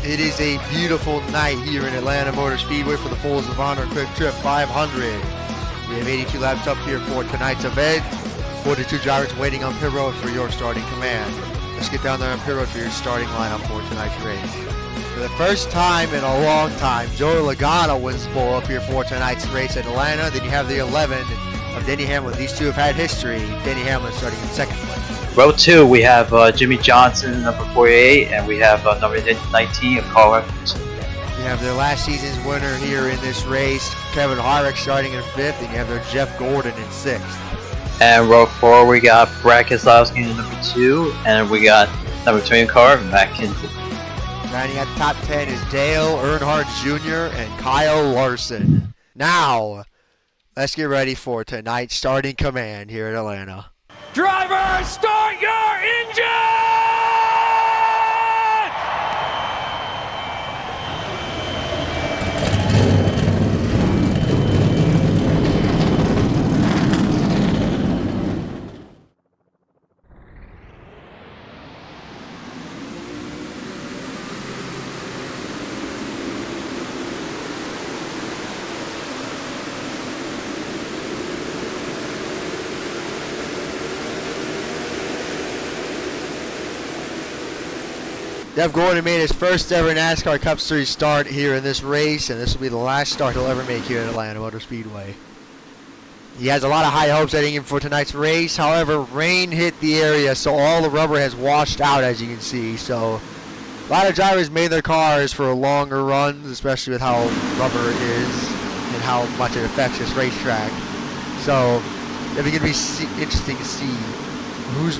It is a beautiful night here in Atlanta Motor Speedway for the Folds of Honor QuikTrip 500. We have 82 laps up here for tonight's event. 42 drivers waiting on pit road for your starting command. Let's get down there on pit road for your starting lineup for tonight's race. For the first time in a long time, Joey Logano wins the pole up here for tonight's race at Atlanta. Then you have the 11 of Denny Hamlin. These two have had history. Denny Hamlin starting in second place. Row 2, we have Jimmie Johnson, number 48, and we have number 19 of Carl Evans. You have their last season's winner here in this race, Kevin Harvick, starting in 5th, and you have their Jeff Gordon in 6th. And row 4, we got Brad Keselowski in number 2, and we got number 20 car, Matt Kenseth. Rounding out the top 10 is Dale Earnhardt Jr. and Kyle Larson. Now, let's get ready for tonight's starting command here at Atlanta. Driver, start your engine! Jeff Gordon made his first ever NASCAR Cup Series start here in this race, and this will be the last start he'll ever make here at Atlanta Motor Speedway. He has a lot of high hopes heading in for tonight's race. However, rain hit the area, so all the rubber has washed out, as you can see. So a lot of drivers made their cars for longer runs, especially with how rubber is and how much it affects this racetrack. So it's going to be interesting to see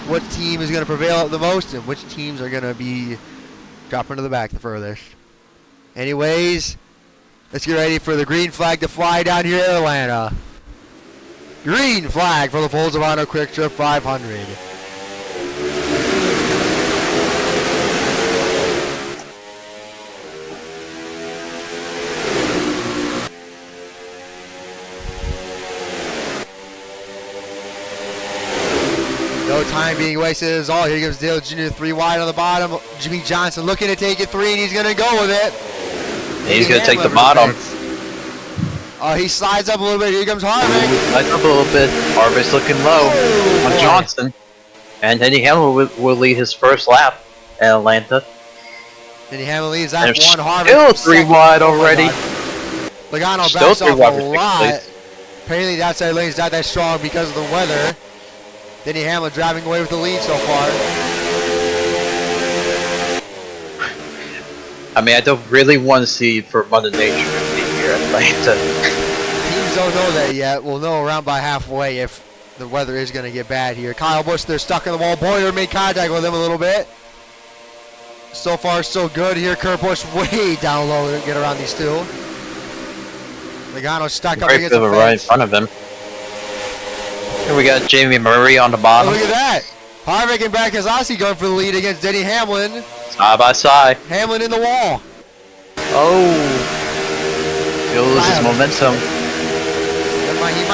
what team is going to prevail the most and which teams are going to be dropping to the back the furthest. Anyways, let's get ready for the green flag to fly down here in Atlanta. Green flag for the Folds of Honor QuikTrip 500. No time being wasted at all. Here comes Dillon Jr. 3 wide on the bottom. Jimmie Johnson looking to take it 3, and he's going to go with it. He's going to take the bottom. He slides up a little bit. Here comes Harvick. Slides up a little bit. Harvick's looking low on Johnson. And Denny Hamlin will lead his first lap at Atlanta. Denny Hamlin leads that one. Harvick still 3 wide already. Logano backs off a lot. Apparently the outside lane's not that strong because of the weather. Denny Hamlin driving away with the lead so far. I mean, I don't really want to see for Mother Nature to be here at Atlanta. Teams don't know that yet. We'll know around by halfway if the weather is going to get bad here. Kyle Busch, they're stuck in the wall. Bowyer made contact with him a little bit. So far, so good here. Kurt Busch way down low to get around these two. Logano stuck up against the fence. Right in front of him. Here we got Jamie Murray on the bottom. Oh, look at that. Harvick and Brad Keselowski going for the lead against Denny Hamlin. Side by side. Hamlin in the wall. Oh. He'll lose his momentum.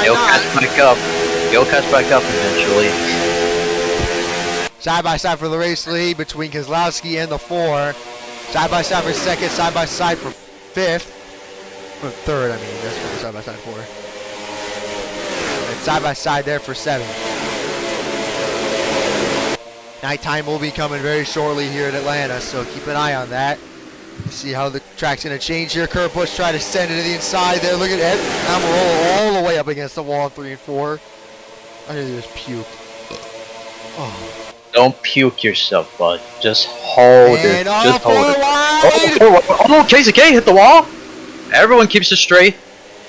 He'll catch back up. He'll catch back up eventually. Side by side for the race lead between Keselowski and the 4. Side by side for 2nd. Side by side for 5th. For 3rd, I mean. That's what side by side for. Side by side there for 7th. Nighttime will be coming very shortly here at Atlanta, so keep an eye on that. See how the track's going to change here. Kurt Busch try to send it to the inside there. Look at Aric Almirola all the way up against the wall in 3 and 4. I hear you just puke. Oh. Don't puke yourself, bud. Just hold it. Just hold it. Oh, Casey K hit the wall. Everyone keeps it straight.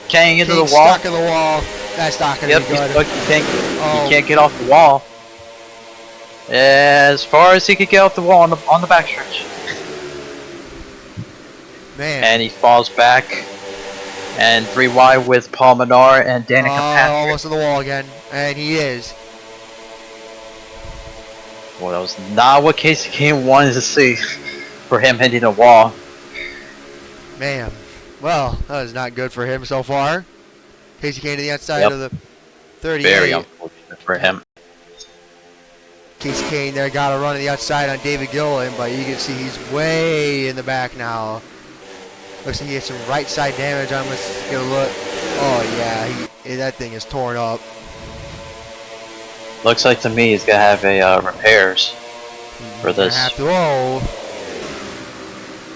Kang into the wall. Stuck in the wall. That's not going to be good. He can't get off the wall. As far as he could get off the wall on the backstretch. Man. And he falls back. And 3 wide with Paul Menard and Danica Patrick. Almost to the wall again. And he is. Well, that was not what Casey Kane wanted to see for him hitting the wall. Man. Well, that was not good for him so far. Casey Kane to the outside of the 38. Very unfortunate for him. Casey Kane there got a run on the outside on David Dillon, but you can see he's way in the back now. Looks like he has some right side damage. I'm just gonna look. Oh yeah, that thing is torn up. Looks like to me he's gonna have a repairs for this. Whoa.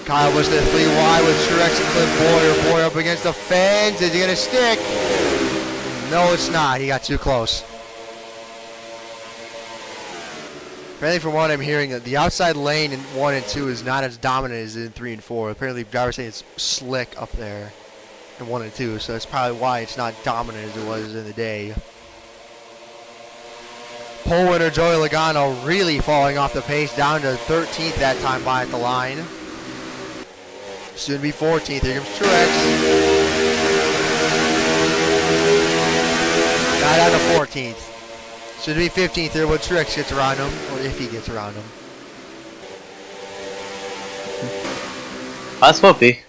Kyle Busch there 3 wide with Truex and Clint Bowyer. Bowyer up against the fence. Is he gonna stick? No, it's not. He got too close. Apparently, from what I'm hearing, the outside lane in 1 and 2 is not as dominant as in 3 and 4. Apparently, drivers saying it's slick up there in 1 and 2, so that's probably why it's not dominant as it was in the day. Pole winner Joey Logano really falling off the pace, down to 13th that time by at the line. Soon to be 14th. Here comes Truex. Now down to 14th. Should be 15th here when Truex gets around him, or if he gets around him. That's what be.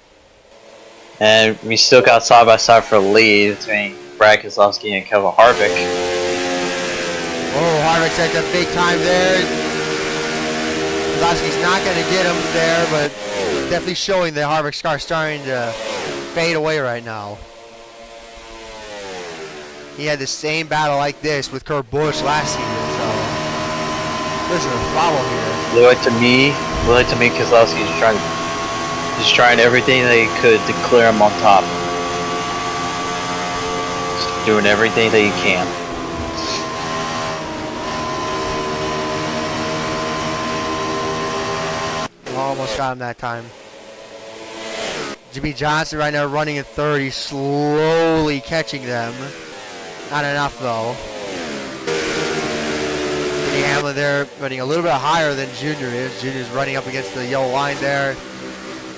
And we still got side by side for the lead between Brad Keselowski and Kevin Harvick. Oh, Harvick's at the big time there. Keselowski's not going to get him there, but definitely showing that Harvick's car starting to fade away right now. He had the same battle like this with Kurt Busch last season, so listen to the follow here. Look like to me Keselowski is trying everything that he could to clear him on top. Just doing everything that he can. Almost got him that time. Jimmie Johnson right now running in third. He's slowly catching them. Not enough though. Denny Hamlin there running a little bit higher than Junior is. Junior's running up against the yellow line there.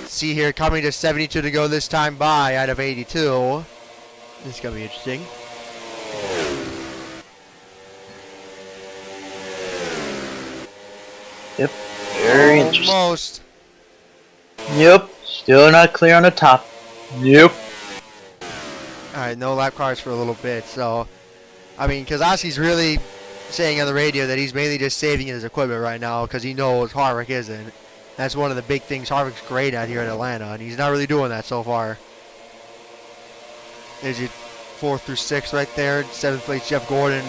See here, coming to 72 to go this time by out of 82. This is going to be interesting. Yep, very interesting. Almost. Yep, still not clear on the top. Yep. Alright, no lap cars for a little bit, so I mean, Keselowski's really saying on the radio that he's mainly just saving his equipment right now because he knows Harvick isn't. That's one of the big things Harvick's great at here in Atlanta, and he's not really doing that so far. There's your 4th through 6th right there. 7th place Jeff Gordon.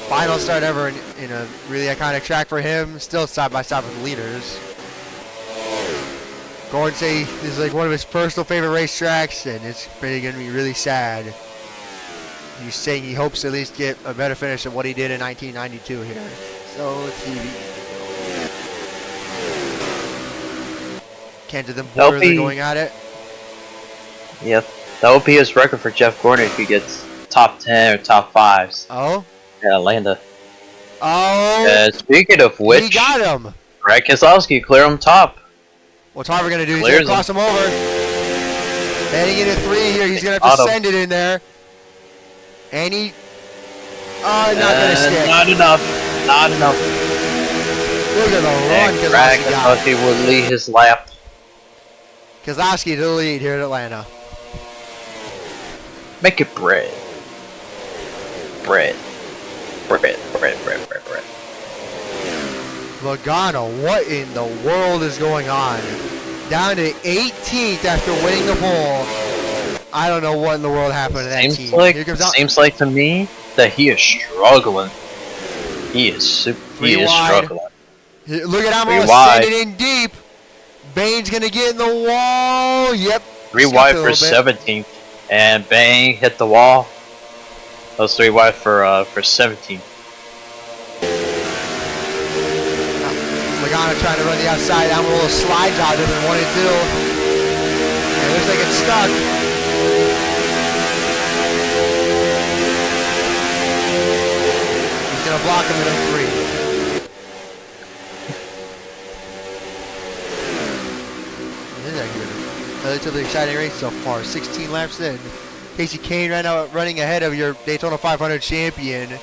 Final start ever in a really iconic track for him. Still side by side with the leaders. Gordon say this is like one of his personal favorite racetracks, and it's pretty going to be really sad. He's saying he hopes to at least get a better finish than what he did in 1992 here. So let's see. Kenseth and Bowyer are going at it. Yep, that would be his record for Jeff Gordon if he gets top 10 or top 5s. Oh? In Atlanta. Oh! Speaking of which, he got him. Brad Keselowski clear him top. What's Harvick going to do? He's going to cross him over. Heading into 3 here. He's going to have to send it in there. And he... Oh, not going to stick. Not enough. Not enough. Look at the run Brad Keselowski would lead his lap. Keselowski to the lead here in Atlanta. Make it bread. Bread. Bread. Logano, what in the world is going on? Down to 18th after winning the pole. I don't know what in the world happened to that team. Seems like to me that he is struggling. He is struggling. Look at Almirola sending in deep. Bayne's gonna get in the wall. Yep. 3 wide for 17th, and Bayne hit the wall. That was 3 wide for 17th. Logano trying to run the outside. Almirola slides out of it in 1 and 2. And it looks like it's stuck. He's gonna block him in 3. This is actually a relatively exciting race so far. 16 laps in. Casey Kane right now running ahead of your Daytona 500 champion,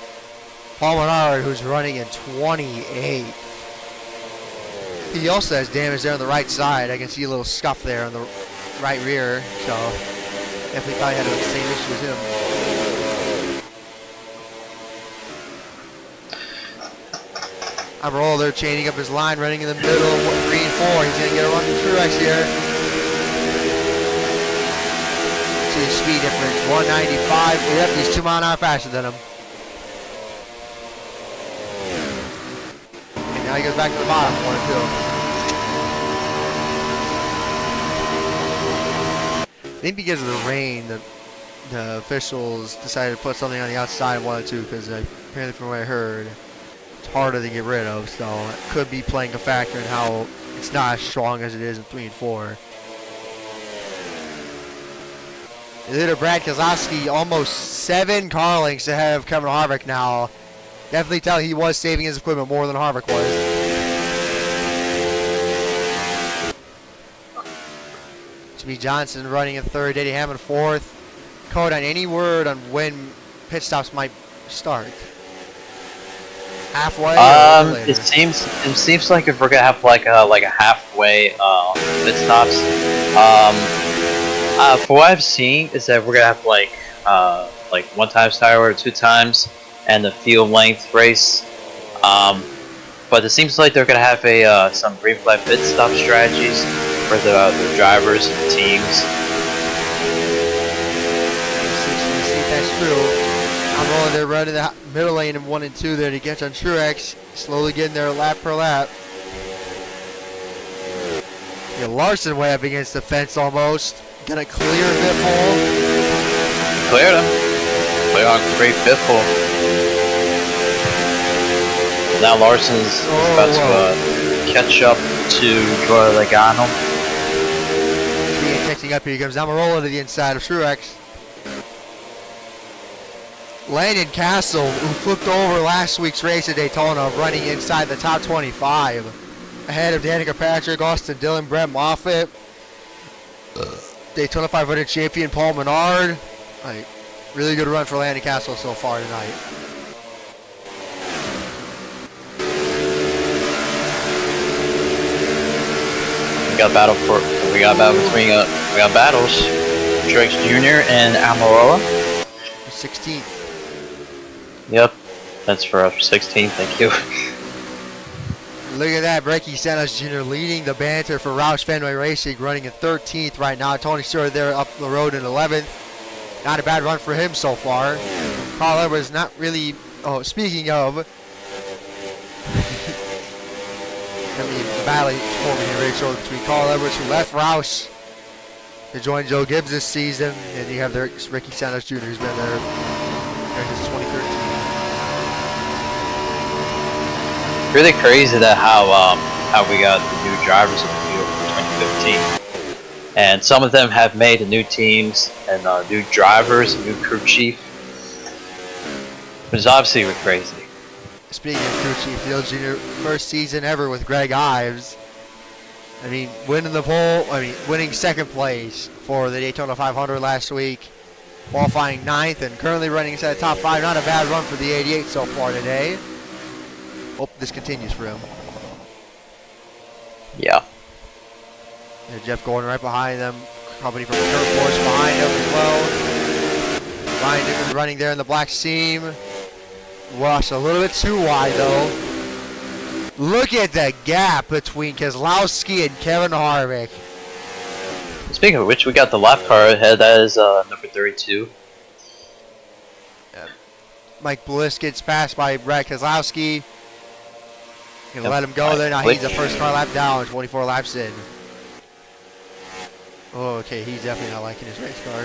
Paul Menard, who's running in 28. He also has damage there on the right side. I can see a little scuff there on the right rear, so definitely probably had the same issue as him. Almirola there chaining up his line, running in the middle of 3 and 4. He's going to get a run from Truex here. See the speed difference, 195. Yep, he's 2 miles an hour faster than him. And now he goes back to the bottom, 1 and 2. I think because of the rain, the officials decided to put something on the outside of 1 and 2 because apparently from what I heard, it's harder to get rid of, so it could be playing a factor in how it's not as strong as it is in 3 and 4. Leader Brad Keselowski almost 7 car lengths ahead of Kevin Harvick now. Definitely tell he was saving his equipment more than Harvick was. Jimmie Johnson running in 3rd, Denny Hamlin 4th. Code on any word on when pit stops might start. Halfway. It seems like if we're gonna have like a halfway pit stops. For what I've seen is that we're gonna have like 1 times tire or 2 times and the field length race. But it seems like they're gonna have some green flag pit stop strategies for the drivers and teams. See if that's true. Almirola there running the middle lane in 1 and 2 there to get on Truex. Slowly getting there lap per lap. Yeah, Larson way up against the fence almost. Gonna clear Biffle. Cleared him. Clear on great Biffle. Now Larson's about to catch up to Logano. Catching up here comes Almirola to the inside of Truex. Landon Castle, who flipped over last week's race at Daytona, running inside the top 25. Ahead of Danica Patrick, Austin Dillon, Brett Moffitt. Daytona 500 champion Paul Menard. Really good run for Landon Castle so far tonight. We got battle battles. Truex Jr. and Almirola. 16th. Yep, that's for 16th. Thank you. Look at that, Stenhouse Jr. leading the banter for Roush Fenway Racing, running in 13th right now. Tony Stewart there up the road in 11th. Not a bad run for him so far. Carl Edwards not really. Oh, speaking of, the battle forming in Rachel between Carl Edwards, who left Roush to join Joe Gibbs this season, and you have Ricky Stenhouse Jr., who's been there since 2013. Really crazy that how we got the new drivers in the field for 2015, and some of them have made new teams and new drivers, new crew chief. Which is obviously crazy. Speaking of crew chief, Dale Jr. first season ever with Greg Ives. Winning the pole. Winning 2nd place for the Daytona 500 last week, qualifying 9th and currently running inside the top 5. Not a bad run for the 88 so far today. Hope this continues for him. Yeah. Jeff Gordon right behind them. Company from Kurt Busch behind him as well. Ryan Newman running there in the black seam. Rush a little bit too wide though. Look at the gap between Keselowski and Kevin Harvick. Speaking of which, we got the lap car ahead. That is number 32. Mike Bliss gets passed by Brad Keselowski. Gonna let him go there. Now he's the first car lap down, 24 laps in. Oh, okay, he's definitely not liking his race car.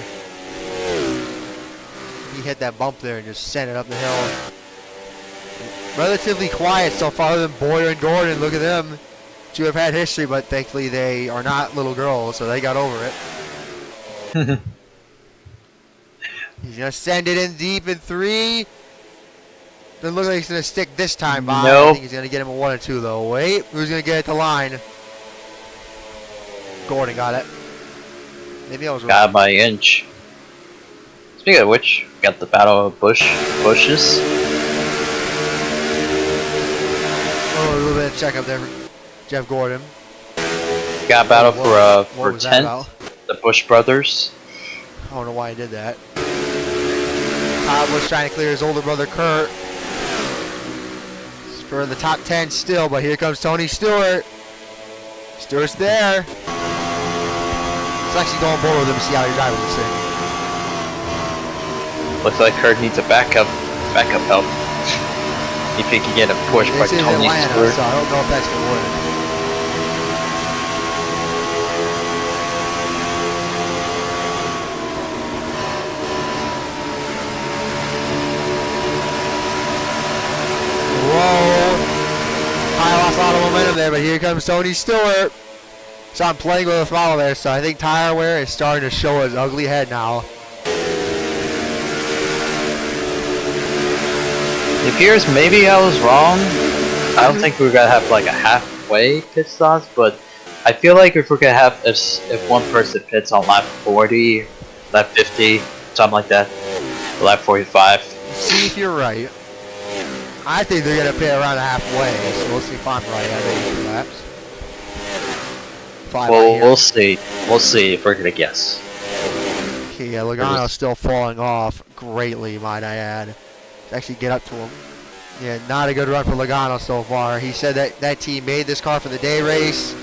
He hit that bump there and just sent it up the hill. Relatively quiet so far, other than Bowyer and Gordon. Look at them. 2 have had history, but thankfully they are not little girls, so they got over it. He's going to send it in deep in 3. Doesn't look like he's going to stick this time by. Nope. I think he's going to get him a 1 and 2, though. Wait, who's going to get it to line? Gordon got it. Maybe I was wrong. Got by inch. Speaking of which, we got the battle of Bushes. Oh, a little bit of check up there for Jeff Gordon. Got battle for 10th. The Busch brothers. I don't know why he did that. Kyle Busch trying to clear his older brother Kurt. for the top 10 still, but here comes Tony Stewart. Stewart's there. Let's actually go on board with him and see how he's driving this thing. Looks like Kurt needs a backup help. If he can get a push by This is Tony Atlanta, Stewart. so I don't know if that's going to work. Whoa. I lost a lot of momentum there, but here comes Tony Stewart. So I'm playing with a throttle there, so I think tire wear is starting to show his ugly head now. It appears maybe I was wrong. I don't think we're gonna have like a halfway pit stops, but I feel like if we're gonna have if one person pits on lap 40, lap 50, something like that, lap 45. See if you're right. I think they're gonna pit around halfway, so we'll see if I'm right. I think 2 laps. Well, we'll see. We'll see if we're gonna guess. Okay, yeah, Logano's still falling off greatly, might I add. Let's actually get up to him. Yeah, not a good run for Logano so far. He said that that team made this car for the day race,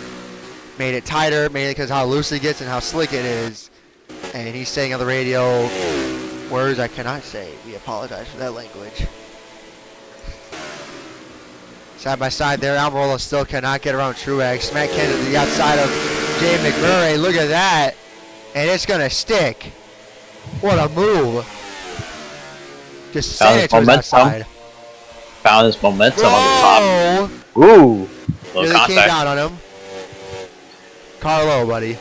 made it tighter, mainly because how loose it gets and how slick it is. And he's saying on the radio words I cannot say. We apologize for that language. Side by side there, Almirola still cannot get around Truex. Matt Kenseth to the outside of Jay McMurray. Look at that. And it's going to stick. What a move. Just send it to his outside. Found his momentum on the top. Ooh. Really Little came contact. down on him. Carlo, buddy.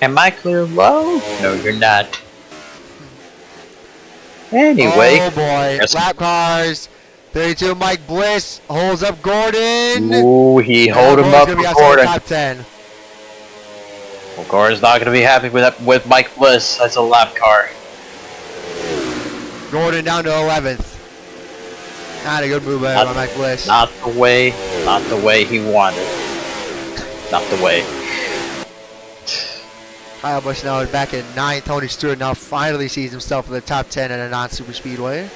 Am I clear low? No, you're not. Anyway. Oh boy. Lap cars. 32 Mike Bliss holds up Gordon. Ooh, he hold him up for Gordon. Top 10. Well, Gordon's not going to be happy with that, with Mike Bliss as a lap car. Gordon down to 11th. Not a good move by Mike Bliss. Not the way he wanted. Not the way. Kyle Busch now is back at 9th. Tony Stewart now finally sees himself in the top 10 at a non-super speedway.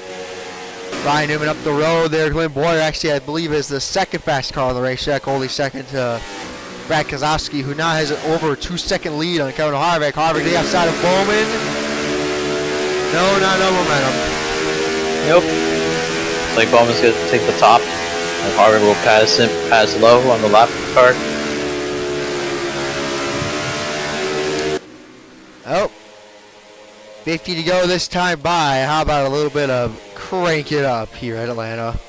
Ryan Newman up the road there. Clint Bowyer actually, I believe, is the second fastest car on the racetrack, only second to Brad Keselowski, who now has an over 2-second lead on Kevin Harvick. Harvick to the outside of Bowman. No momentum. Nope. Looks like Bowman's going to take the top, and Harvick will pass low on the lap car. Oh. 50 to go this time by. How about a little bit of crank it up here at Atlanta?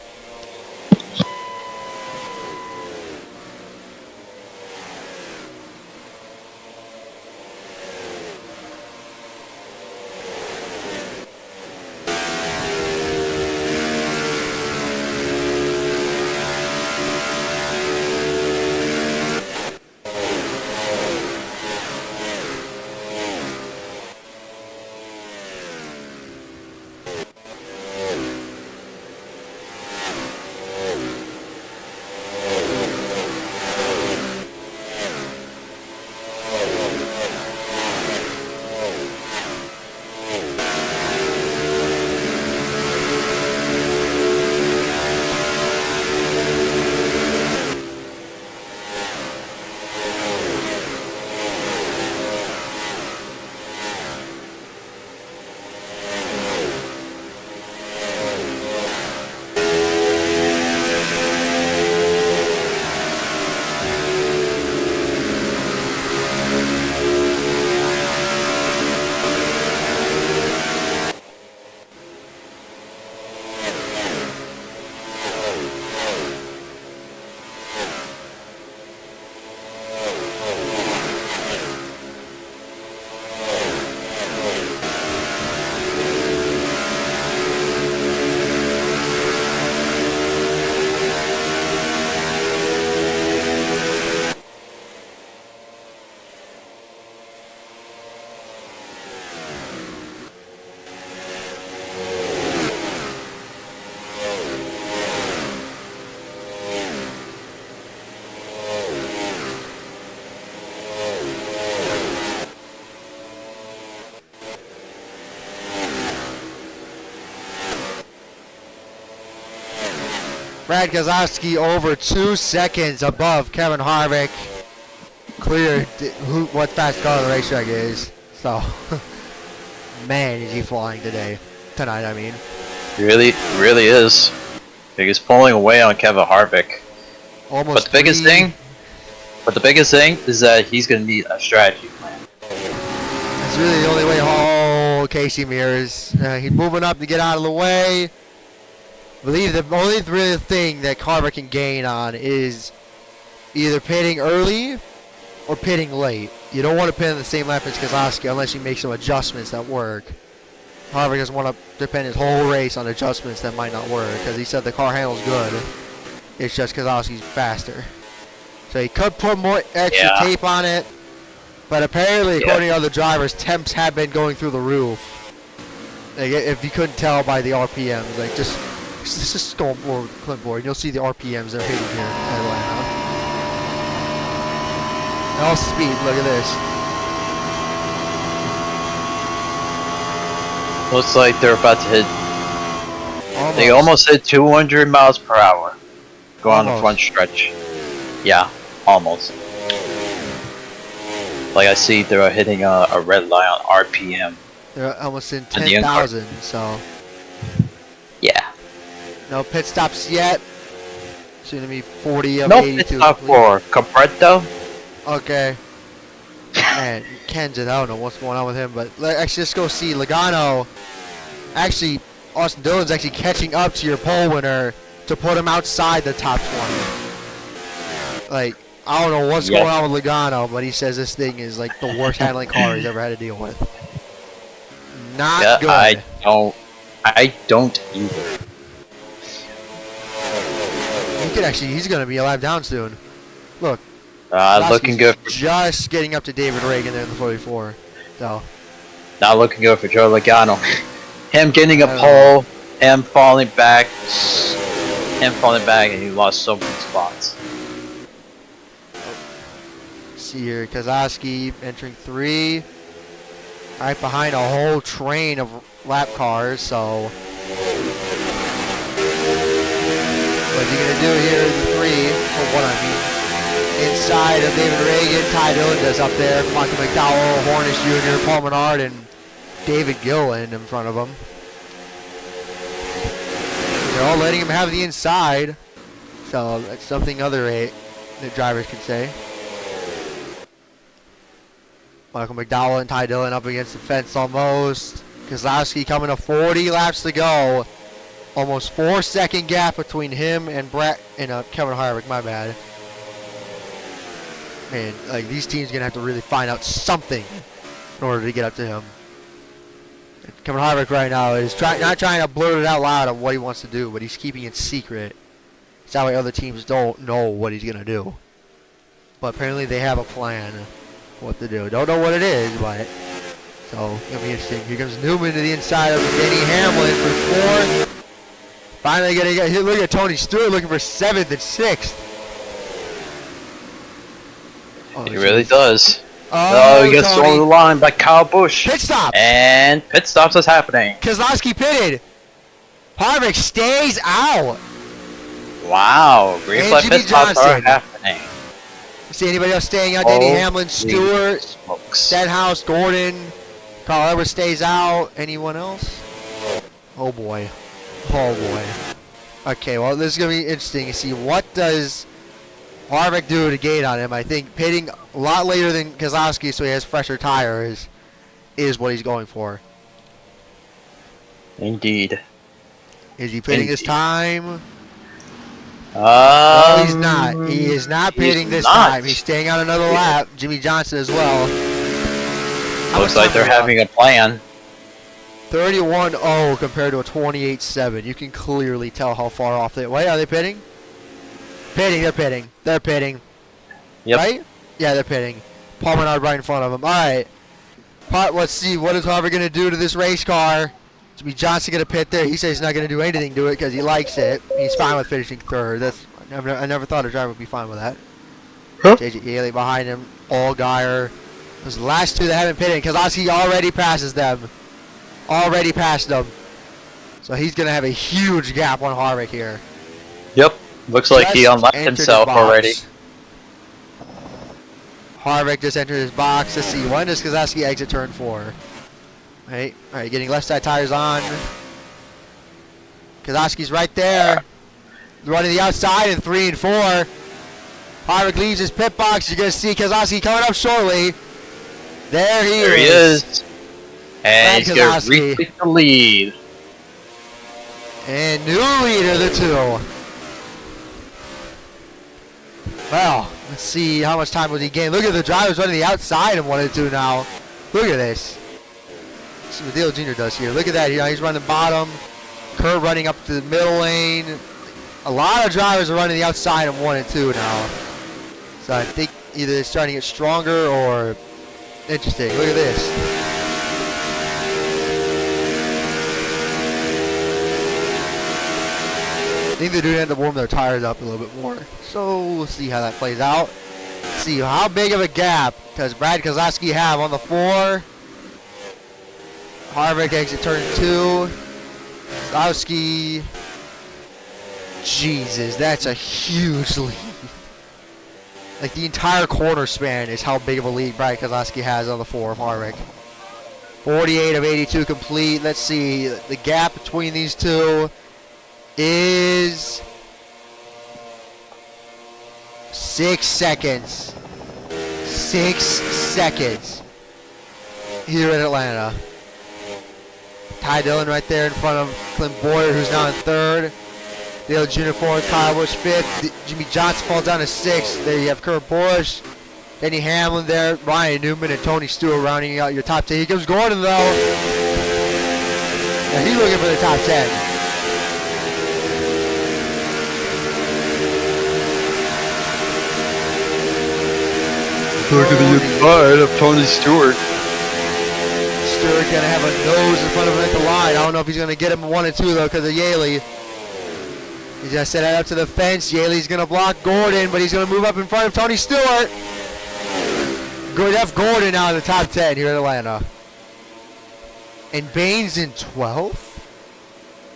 Brad Keselowski over 2 seconds above Kevin Harvick. Clear what fast car the racetrack is. So, man, is he flying tonight, I mean. Really is. He's pulling away on Kevin Harvick. Almost. But the biggest thing is that he's gonna need a strategy plan. That's really the only way. Oh, Casey Mears. He's moving up to get out of the way. I believe the only real thing that Harvick can gain on is either pitting early or pitting late. You don't want to pit in the same lap as Keselowski unless you make some adjustments that work. Harvick doesn't want to depend his whole race on adjustments that might not work because he said the car handles good. It's just Keselowski's faster. So he could put more extra tape on it, but apparently, according to other drivers, temps have been going through the roof. Like, if you couldn't tell by the RPMs, like just go over with the Clint Bowyer, and you'll see the RPMs they're hitting here in Atlanta. And all speed, look at this. Looks like they're about to hit. Almost. They almost hit 200 miles per hour. Go on the front stretch. Yeah, almost. Like I see they're hitting a red line on RPM. They're almost in 10,000, so. Yeah. No pit stops yet. It's going to be 40 of no 82. No pit stop for Capreto. Okay. Man, Kenseth, I don't know what's going on with him, but let's just go see Logano. Actually, Austin Dillon's actually catching up to your pole winner to put him outside the top 20. Like, I don't know what's going on with Logano, but he says this thing is like the worst handling car he's ever had to deal with. Not good. I don't either. He's going to be a lap down soon. Look. Looking good. Just getting up to David Reagan there in the 44. So. Not looking good for Joe Logano. Him getting a pole, him falling back, and he lost so many spots. See here, Keselowski entering 3. Right behind a whole train of lap cars, so. What's he going to do here in the 3? Or what I mean. Inside of David Reagan, Ty Dillon does up there. Michael McDowell, Hornish Jr., Paul Menard, and David Gillen in front of him. They're all letting him have the inside. So that's something other the drivers can say. Michael McDowell and Ty Dillon up against the fence almost. Keselowski coming to 40 laps to go. Almost 4-second gap between him and Kevin Harvick, my bad. Man, like these teams are gonna have to really find out something in order to get up to him. Kevin Harvick right now is not trying to blurt it out loud of what he wants to do, but he's keeping it secret. It's that way other teams don't know what he's gonna do. But apparently they have a plan what to do. Don't know what it is, but so it's gonna be interesting. Here comes Newman to the inside of Denny Hamlin for 4th. Finally getting look at Tony Stewart looking for 7th and 6th. He really does. Oh, he gets thrown the line by Kyle Busch. Pit stop. And pit stops is happening. Keselowski pitted. Harvick stays out. Wow. Green flag pit stops are happening. See anybody else staying out? Denny Hamlin, Stewart, Stenhouse, Gordon. Carl Edwards stays out. Anyone else? Oh boy. Oh boy. Okay, well this is going to be interesting to see what does Harvick do to gate on him. I think pitting a lot later than Keselowski so he has fresher tires is what he's going for. Indeed. Is he pitting this time? No, he's not. He is not pitting this time. He's staying on another lap. Jimmie Johnson as well. Looks like they're having a plan. 31-0 compared to a 28-7. You can clearly tell how far off they... Wait, are they pitting? Pitting, they're pitting. They're pitting. Yep. Right? Yeah, they're pitting. Paul Menard right in front of him. All right. Let's see. What is Harvick going to do to this race car? Jimmie Johnson going to pit there. He says he's not going to do anything to it because he likes it. He's fine with finishing 3rd. I never thought a driver would be fine with that. Huh? JJ Haley behind him. Allgaier. Those are the last 2 that haven't pitted. Keselowski already passes them. Already passed them. So he's going to have a huge gap on Harvick here. Yep. Looks like he unlocked entered himself the box. already. Harvick just entered his box. Let's see. When does Keselowski exit turn 4? All right, getting left side tires on. Keselowski's right there. Running the outside in 3 and 4. Harvick leaves his pit box. You're going to see Keselowski coming up shortly. There he is. And he's going to retake the lead. And new leader, the 2. Well, let's see how much time was he gained. Look at the drivers running the outside in 1 and 2 now. Look at this. Let's see what Dillon Jr. does here. Look at that. He's running bottom. Kerr running up to the middle lane. A lot of drivers are running the outside in 1 and 2 now. So I think either it's starting to get stronger or interesting. Look at this. I think they do end up warming their tires up a little bit more. So we'll see how that plays out. Let's see how big of a gap does Brad Keselowski have on the 4. Harvick exit turn 2. Keselowski. Jesus, that's a huge lead. Like the entire corner span is how big of a lead Brad Keselowski has on the 4 of Harvick. 48 of 82 complete. Let's see. The gap between these two is 6 seconds. 6 seconds here in Atlanta. Ty Dillon right there in front of Clint Bowyer, who's now in 3rd. Dale Jr. 4th, Kyle Busch 5th. Jimmie Johnson falls down to 6th. There you have Kurt Busch, Denny Hamlin there, Ryan Newman, and Tony Stewart rounding out your top 10. Here comes Gordon though. Now he's looking for the top 10. Look at the inside of Tony Stewart. Stewart gonna have a nose in front of him at the line. I don't know if he's gonna get him 1 and 2 though because of Yaley. He's gonna set it up to the fence. Yaley's gonna block Gordon, but he's gonna move up in front of Tony Stewart. Jeff Gordon now in the top 10 here in Atlanta. And Bayne's in 12th.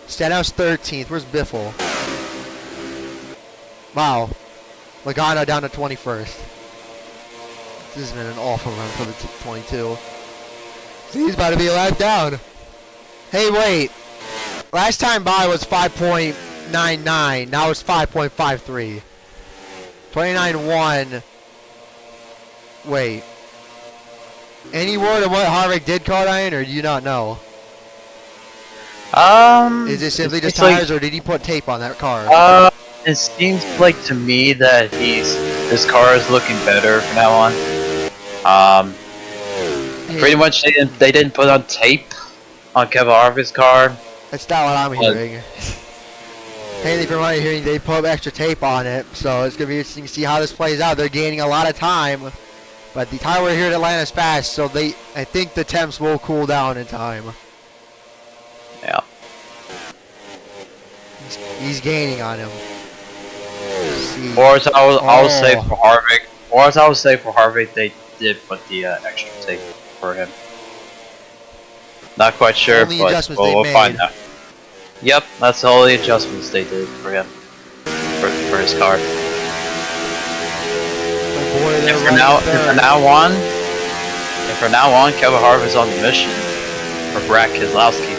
Stenhouse 13th. Where's Biffle? Wow. Logano down to 21st. This has been an awful run for the 22. He's about to be a lap down. Hey, wait. Last time by was 5.99. Now it's 5.53. 29-1. Wait. Any word on what Harvick did, Cardian, or do you not know? Is it simply just tires, or did he put tape on that car? It seems like to me that his car is looking better from now on. Pretty much they didn't put on tape on Kevin Harvick's car. That's not what I'm hearing. Apparently from what I'm hearing, they put extra tape on it, so it's going to be interesting to see how this plays out. They're gaining a lot of time, but the tire wear here at Atlanta is fast, so I think the temps will cool down in time. Yeah. He's gaining on him. Or as I would say for Harvick, they did put the extra tape for him. Not quite sure, but we'll find out. Yep, that's the only adjustments they did for him, for his car. And from now on, Kevin Harvick's on the mission for Brad Keselowski.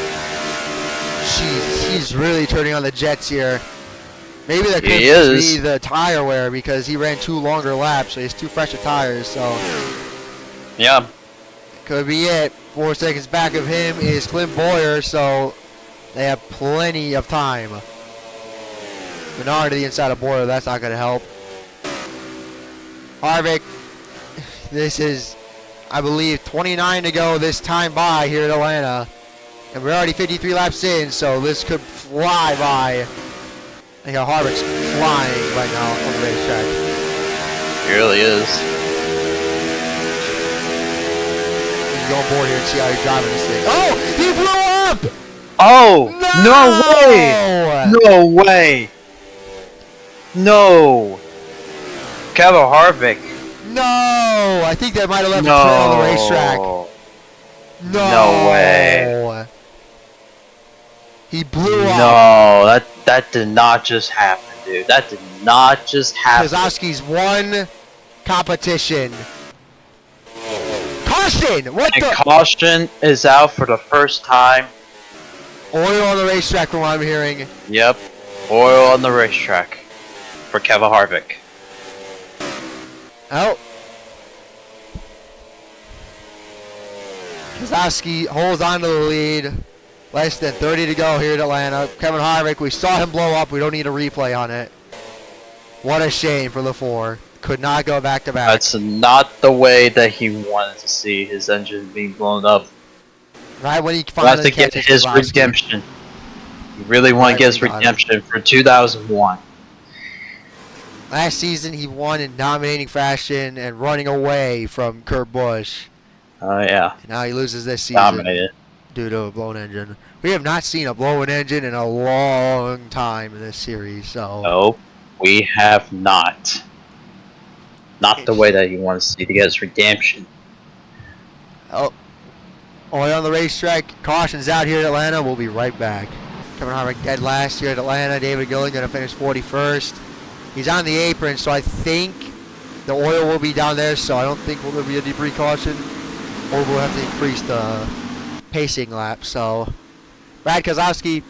Jeez, he's really turning on the jets here. Maybe that could be the tire wear because he ran 2 longer laps, so he has 2 fresher tires. So yeah, could be it. 4 seconds back of him is Clint Bowyer, so they have plenty of time. Menard to the inside of Bowyer, that's not going to help. Harvick, this is, I believe, 29 to go this time by here at Atlanta. And we're already 53 laps in, so this could fly by. I think Harvick's flying right now on the racetrack. He really is. He's going board here and see how he's driving this thing. Oh, he blew up! Oh, no way! No way! No! Kevin Harvick. No! I think they might have left a trail on the racetrack. No way. He blew up. No, that did not just happen. dude. That did not just happen. Keselowski's won competition. Caution! What And the? caution is out for the first time. Oil on the racetrack from what I'm hearing. Yep. Oil on the racetrack for Kevin Harvick. Oh. Keselowski holds on to the lead. Less than 30 to go here at Atlanta. Kevin Harvick, we saw him blow up. We don't need a replay on it. What a shame for the four. Could not go back to back. That's not the way that he wanted to see his engine being blown up. Right when he He wants finally to get catches his Keselowski. redemption. He really wants to get his redemption for 2001. Last season, he won in dominating fashion and running away from Kurt Busch. Oh, yeah. And now he loses this season Dominated. due to a blown engine. We have not seen a blown engine in a long time in this series. So No, we have not. Not the way that he wants to see to get his redemption. oh, oil on the racetrack. Caution's out here at Atlanta. We'll be right back. Kevin Harvick dead last year at Atlanta. David Dillon going to finish 41st. He's on the apron, so I think the oil will be down there. So I don't think will there be a debris caution, or we'll have to increase the pacing lap. So Brad Keselowski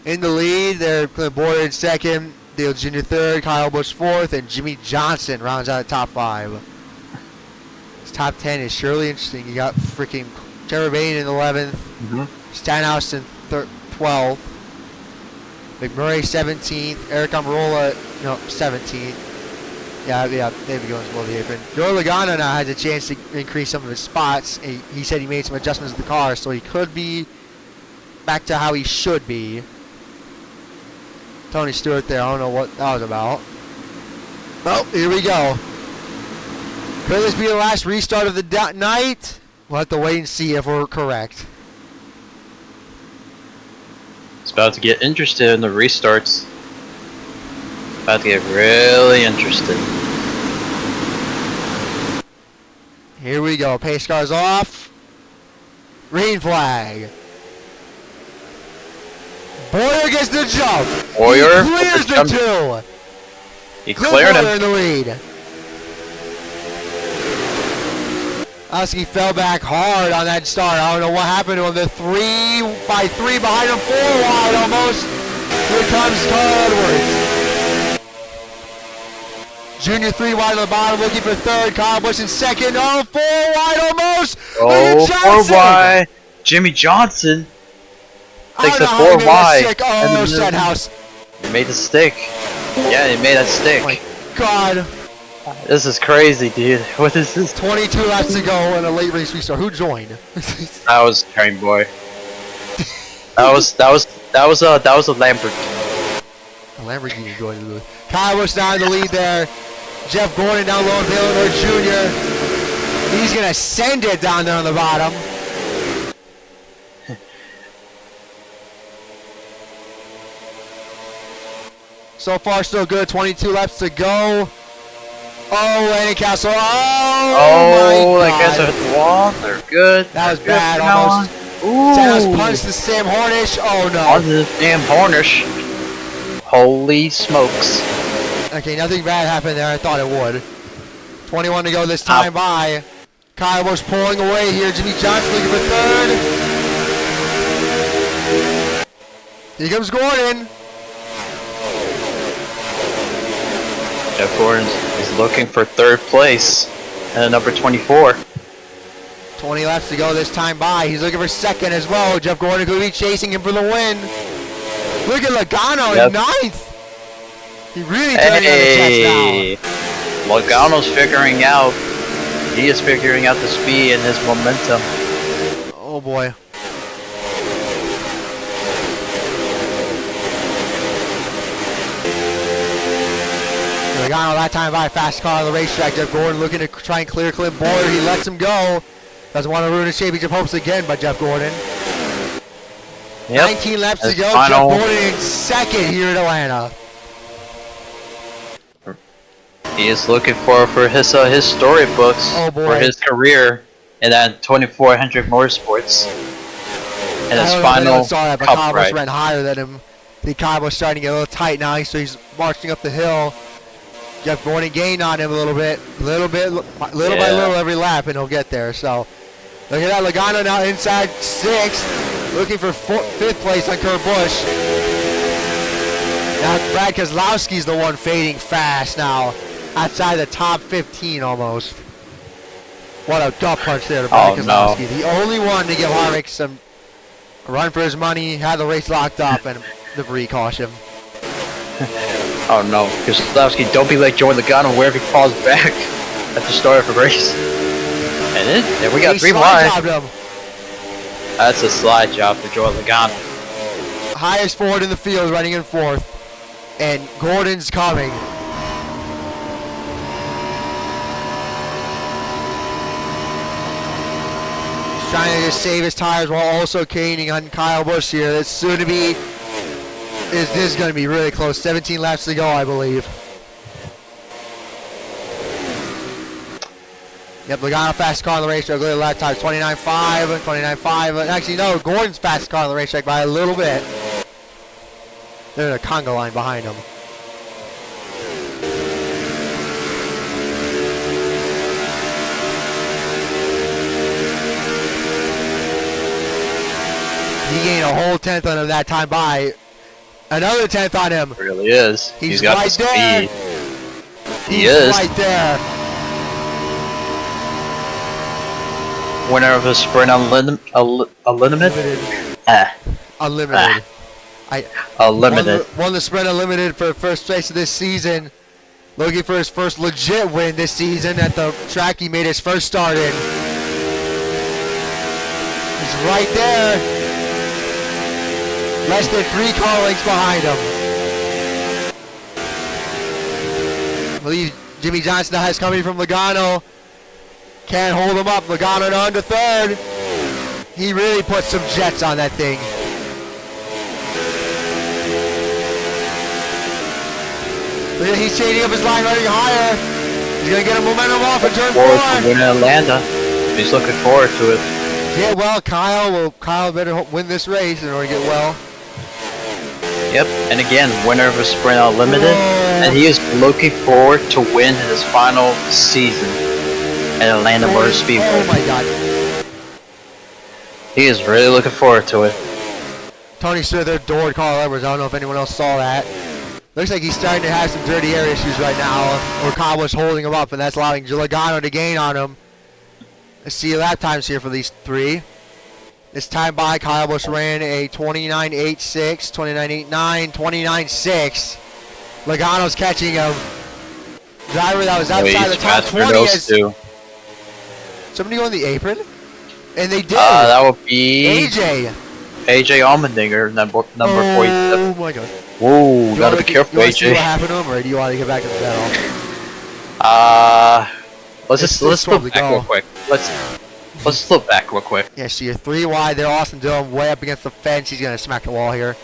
in the lead. They're Clint Bowyer in second. Dale Jr. third. Kyle Busch fourth, and Jimmie Johnson rounds out the top 5. His top 10 is surely interesting. You got freaking Trevor Bayne in 11th, Stenhouse in 12th, McMurray 17th, Aric Almirola 17th. Yeah, David Gillen's below the apron. Joey Logano now has a chance to increase some of his spots. He said he made some adjustments to the car, so he could be back to how he should be. Tony Stewart there, I don't know what that was about. Oh, here we go. Could this be the last restart of the night? We'll have to wait and see if we're correct. It's about to get interested in the restarts. About to get really interested. Here we go. Pace car's off. Green flag. Bowyer gets the jump. Bowyer He clears the two. He cleared Bowyer in him. the lead. Keselowski fell back hard on that start. I don't know what happened to him. The 3 by 3 behind him, 4 wide almost. Here comes Carl Edwards. Junior 3 wide on the bottom, looking for third. Kyle Busch in second. Oh, 4 wide almost. Oh, Look at 4 Johnson. wide. Jimmie Johnson takes I a don't know how 4 he made that wide. stick. Oh, Stenhouse. He made the stick. Yeah, he made that stick. Oh my God. This is crazy, dude. What is this? 22 laps to go in a late race restart. Who joined? That was Train Boy. That was a Lamborghini. A Lamborghini joined the booth. Kyle Busch down in the lead there. Jeff Gordon down low, Earnhardt Jr. He's gonna send it down there on the bottom. So far, so good. 22 laps to go. Oh, Landon Castle. Oh, my I guess God. I hit the wall. They're good. That was They're good bad, from now almost. on. Stenhouse punched the Sam Hornish. Oh, On no. the damn Hornish. Holy smokes. Okay, nothing bad happened there. I thought it would. 21 to go this time by. Kyle Busch pulling away here. Jimmie Johnson looking for third. Here comes Gordon. Jeff Gordon is looking for third place and number 24. 20 laps to go this time by. He's looking for second as well. Jeff Gordon could be chasing him for the win. Look at Logano in ninth. He really turned Hey, Logano's figuring out. He is figuring out the speed and his momentum. Oh boy. Logano that time by fast car on the racetrack. Jeff Gordon looking to try and clear Clint Bowyer. He lets him go. Doesn't want to ruin his championship hopes again by Jeff Gordon. Yep. 19 laps to His go. final- Jeff Gordon in second here at Atlanta. He is looking for his storybooks for his career in that 2400 Motorsports and his final saw that, but cup Kyle Busch ride. ran higher than him The Kyle was starting to get a little tight now, so he's marching up the hill. Jeff Gordon gained on him a little by little every lap, and he'll get there. So look at that, Logano now inside 6th, looking for 5th place on Kurt Busch. Now Brad Keselowski's the one fading fast now, outside the top 15 almost. What a gut punch there to Brad Keselowski. No. The only one to give Harvick some run for his money, had the race locked up, and debris caution. Oh no, Keselowski, don't be like Joey Logano where if he falls back at the start of a race. And then there we got 3 wide. That's a slide job for Joey Logano. Highest forward in the field, running in 4th. And Gordon's coming. He's trying to just save his tires while also caning on Kyle Busch here. That's soon to be. This is going to be really close. 17 laps to go, I believe. Yep, Logano fastest car on the racetrack. Look at the lap time, 29.5, 29.5. Actually, no, Gordon's fastest car on the racetrack by a little bit. There's a conga line behind him. He gained a whole 10th on him that time by. Another 10th on him. It really is. He's got right the there. speed. He is. Right there. Winner of the sprint unlimited. Unlimited. Unlimited. Won the sprint unlimited for first place of this season. Looking for his first legit win this season at the track he made his first start in. He's right there. Less than 3 car lengths behind him. I believe Jimmie Johnson now has coming from Logano. Can't hold him up. Logano down to 3rd. He really put some jets on that thing. Look at, he's changing up his line, running higher. He's going to get a momentum off in turn 4. To win Atlanta. He's looking forward to it. Get well, Kyle. Well, Kyle better win this race in order to get well. Yep, and again, winner of a sprint unlimited, and he is looking forward to win his final season at Atlanta Motor Speedway. Oh my God! He is really looking forward to it. Tony Stewart doored Carl Edwards. I don't know if anyone else saw that. Looks like he's starting to have some dirty air issues right now, or Kyle was holding him up, and that's allowing Logano to gain on him. Let's see lap times here for these 3. This time by Kyle Busch ran a 29.86, 29.89, 29.6. Logano's catching him. Driver that was outside the top 20 has somebody go in the apron, and they did. That would be AJ Allmendinger, number 47. Oh my God! Whoa, gotta be careful, AJ. You see what AJ. happened to him, or do you want to get back to the battle? Let's flip back real quick. Let's flip back real quick. Yeah, so you're 3 wide there. Austin Dillon way up against the fence. He's going to smack the wall here.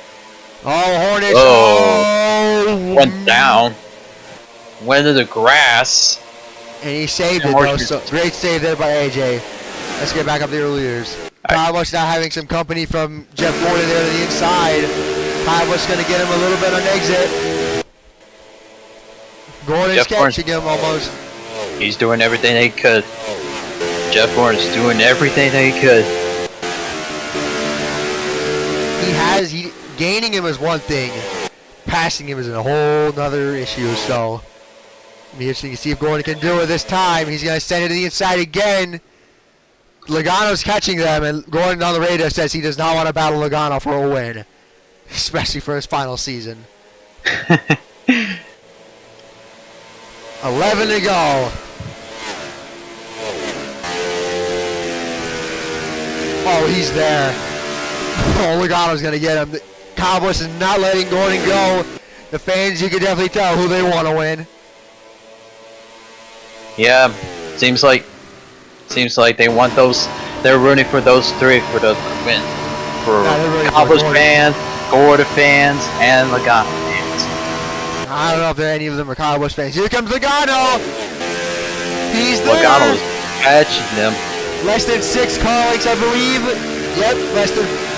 Oh, Hornish. Oh. Went down. Went into the grass. And he saved it, though. So great save there by AJ. Let's get back up the early years. Kyle Busch now having some company from Jeff Gordon there to the inside. Kyle Busch going to get him a little bit on exit. Gordon's catching him almost. He's doing everything he could. Jeff Gordon's doing everything that he could. Gaining him is one thing. Passing him is a whole nother issue. So, it'll be interesting to see if Gordon can do it this time. He's going to send it to the inside again. Logano's catching them, and Gordon on the radio says he does not want to battle Logano for a win, especially for his final season. 11 to go. Oh, he's there. Oh, Logano's going to get him. Kyle Busch is not letting Gordon go. The fans, you can definitely tell who they want to win. Yeah, seems like they want those. They're rooting for those 3 for the win. For Kyle Busch fans, Gordon fans, and Logano fans. I don't know if any of them are Kyle Busch fans. Here comes Logano. He's there. Logano's catching them. Less than 6 car lengths, I believe. Yep,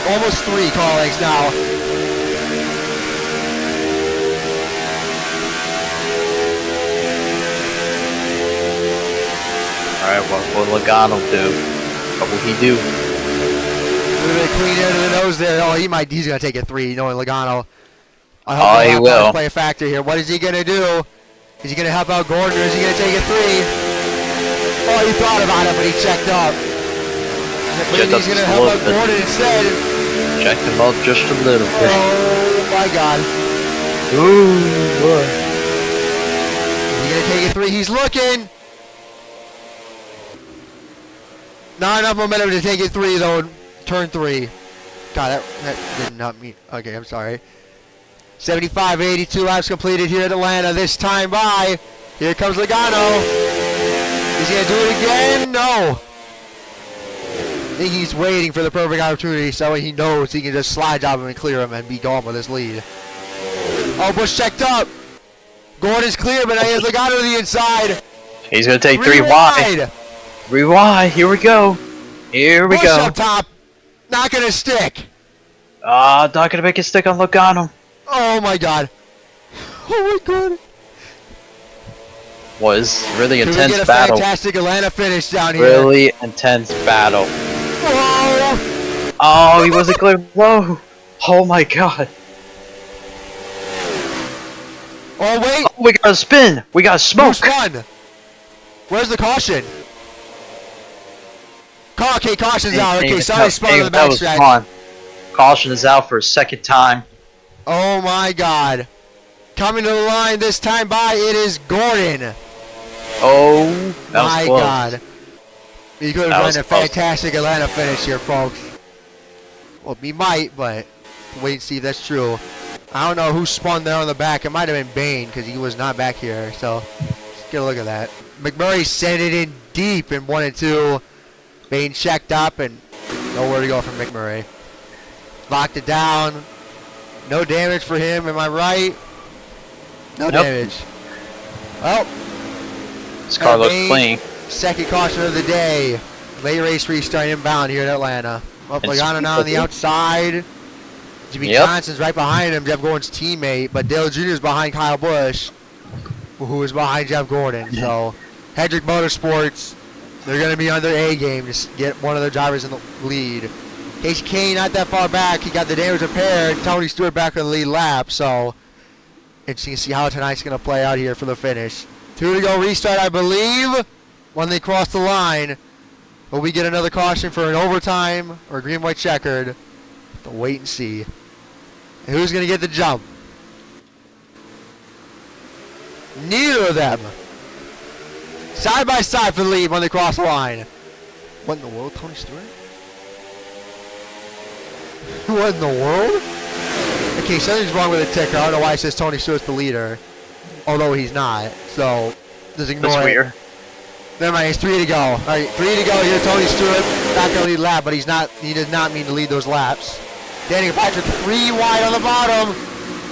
almost 3 car lengths now. What will Logano do? What will he do? Look at the clean air to the nose there. Oh, he's going to take a 3, knowing Logano. I hope Oh, he will. Play a factor here. What is he going to do? Is he going to help out Gordon, or is he going to take a 3? Oh, he thought about it, but he checked up. But he's going to help out Gordon instead. Checked him out just a little bit. Oh, my God. Ooh, boy. Is he going to take a 3? He's looking. Not enough momentum to take it 3, though. Turn 3. God, that did not mean... Okay, I'm sorry. 75, 82 laps completed here at Atlanta. This time by. Here comes Logano. Is he going to do it again? No. I think he's waiting for the perfect opportunity so he knows he can just slide job him and clear him and be gone with his lead. Oh, Busch checked up. Gordon's clear, but now he has Logano to the inside. He's going to take 3 wide. 3 wide. Here we go. Here we Busch go. up top. Not going to stick. Not going to make it stick on Logano. Oh my God. Oh my God. Was really Can intense we get a battle. fantastic Atlanta finish down here? Really intense battle. Whoa. Oh, he wasn't clear. Whoa. Oh my God. Oh wait. Oh, we got a spin. We got a smoke. Who's won? Where's the caution? Okay, caution's out. Okay, somebody spun on the backstretch. Caution is out for a second time. Oh my God. Coming to the line this time by, it is Gordon. Oh, that was my close. God. He could have run a fantastic Atlanta finish here, folks. Well, he might, but wait and see if that's true. I don't know who spun there on the back. It might have been Bayne because he was not back here. So, let's get a look at that. McMurray sent it in deep in 1 and 2. Bayne checked up and nowhere to go from McMurray. Locked it down. No damage for him, am I right? No damage. Well, this car looks clean. Second caution of the day. Late race restart inbound here in Atlanta. Well, Logano now on the outside. Jimmie Johnson's right behind him, Jeff Gordon's teammate, but Dillon Jr. is behind Kyle Busch, who is behind Jeff Gordon. So, Hendrick Motorsports, they're going to be on their A game to get one of their drivers in the lead. Casey Kane not that far back. He got the damage repaired. Tony Stewart back on the lead lap. So, interesting to see how tonight's going to play out here for the finish. 2 to go restart, I believe, when they cross the line. Will we get another caution for an overtime or green, white, checkered? Have to wait and see. And who's going to get the jump? Neither of them. Side by side for the lead when they cross the line. What in the world, Tony Stewart? What in the world? Okay, something's wrong with the ticker. I don't know why it says Tony Stewart's the leader. Although he's not. So, just ignore That's it. weird. Never mind, it's 3 to go. All right, 3 to go here. Tony Stewart back on the lead lap, but he does not mean to lead those laps. Danica Patrick 3 wide on the bottom.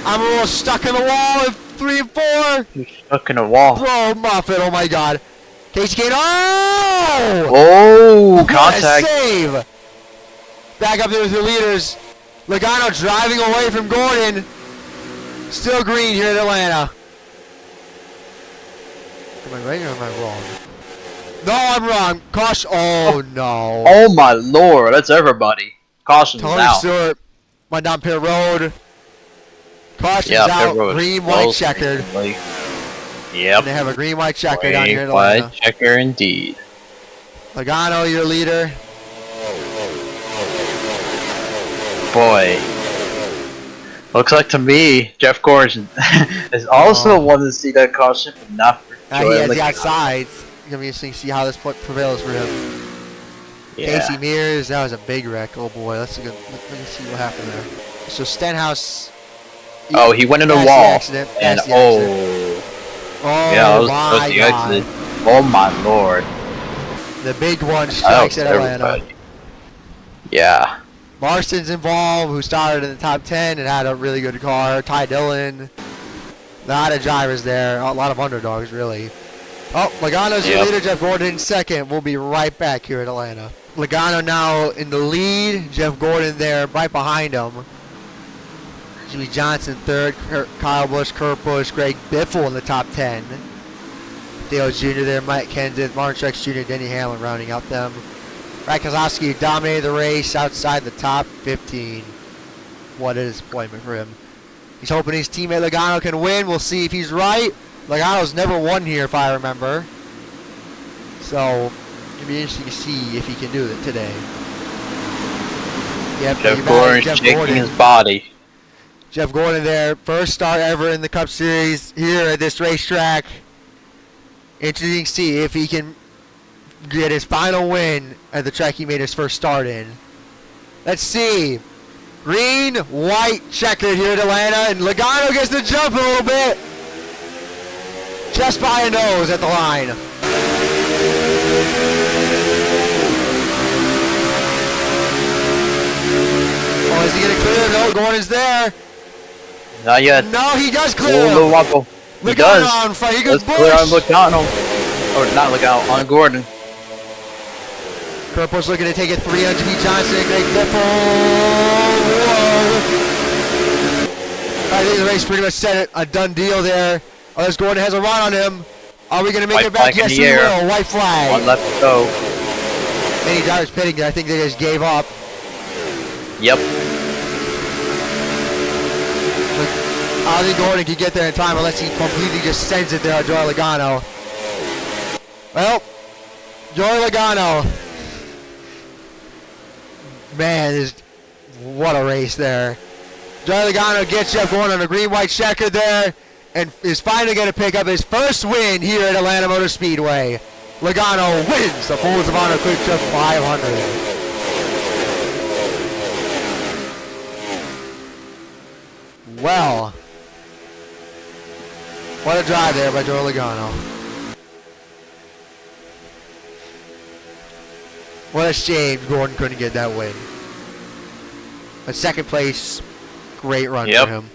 Almirola stuck in the wall at 3 and 4. He's stuck in a wall. Bro, Muffet, oh my God. Casey Kane, oh! Oh, What a contact. save. Back up there with your leaders. Logano driving away from Gordon. Still green here in Atlanta. Am I right or am I wrong? No, I'm wrong. Caution. Oh, no. Oh my Lord, that's everybody. Caution's Tony out. Stewart went down pit road. Caution's Yeah, out. pit road. Green, white, checkered. Yep. And they have a green, white, checker down here in Green, Atlanta. white, checker indeed. Logano, your leader. Boy. Looks like to me, Jeff Gordon is also wanting to see that caution, but not for He has the outsides. It's going to be interesting to see how this prevails for him. Yeah. Casey Mears, that was a big wreck. Oh boy, let me see what happened there. So Stenhouse. Oh, he went in a that's wall. The accident. And That's the accident. oh, yeah, that was my the God. accident. Oh my Lord. The big one strikes at Atlanta. Everybody. Yeah. Marston's involved, who started in the top 10 and had a really good car. Ty Dillon. A lot of drivers there. A lot of underdogs, really. Oh, Logano's your leader. Jeff Gordon in second. We'll be right back here in Atlanta. Logano now in the lead. Jeff Gordon there right behind him. Jimmie Johnson third. Kyle Busch, Kurt Busch, Greg Biffle in the top 10. Dale Jr. there, Mike Kenseth, Truex Jr., Denny Hamlin rounding out them. Keselowski dominated the race outside the top 15. What a disappointment for him. He's hoping his teammate Logano can win. We'll see if he's right. Logano's never won here, if I remember. So, it'll be interesting to see if he can do it today. Yep, Jeff Gordon shaking his body. Jeff Gordon there, first start ever in the Cup Series here at this racetrack. Interesting to see if he can get his final win at the track he made his first start in. Let's see. Green, white, checkered here at Atlanta, and Logano gets the jump a little bit. Just by a nose at the line. Oh, is he going to clear? No, Gordon's there. Not yet. No, he does clear. Little wobble. He does. On fire. He goes Busch. Clear on Logano. Or not Logano, on Gordon. Kurt Busch looking to take it 3 on Jimmie Johnson. Great Biffle. Whoa. I think the race pretty much set it. A done deal there. Unless Gordon has a run on him. Are we going to make it back? Yes, we will. White flag. One left to go. Many drivers pitting. I think they just gave up. Yep. I don't think Gordon can get there in time unless he completely just sends it there on Joey Logano. Well, Joey Logano. Man, what a race there. Joey Logano gets Jeff Gordon on a green-white checker there and is finally going to pick up his first win here at Atlanta Motor Speedway. Logano wins the Fools of Honor QuikTrip 500. Well, what a drive there by Joey Logano. What a shame Gordon couldn't get that win. But second place, great run for him.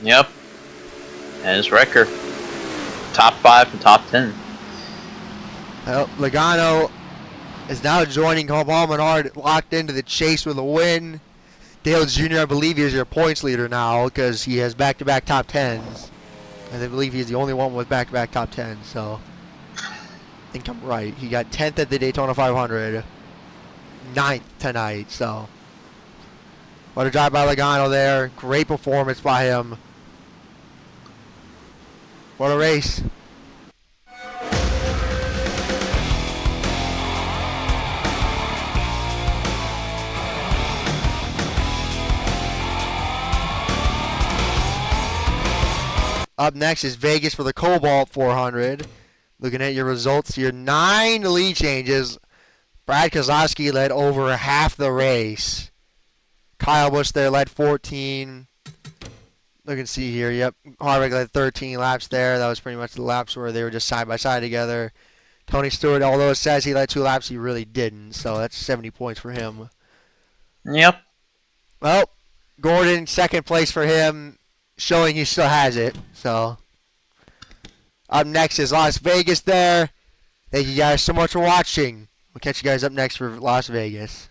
Yep. And his record, top 5 and top 10. Well, Logano is now joining Paul Menard locked into the chase with a win. Dale Jr., I believe, is your points leader now because he has back-to-back top 10s. And I believe he's the only one with back-to-back top 10s, so I think I'm right. He got 10th at the Daytona 500, 9th tonight, so what a drive by Logano there. Great performance by him. What a race. Up next is Vegas for the Cobalt 400. Looking at your results here, 9 lead changes. Brad Keselowski led over half the race. Kyle Busch there led 14. Look and see here. Yep, Harvick led 13 laps there. That was pretty much the laps where they were just side by side together. Tony Stewart, although it says he led 2 laps, he really didn't. So that's 70 points for him. Yep. Well, Gordon, second place for him, showing he still has it. So up next is Las Vegas there. Thank you guys so much for watching. We'll catch you guys up next for Las Vegas.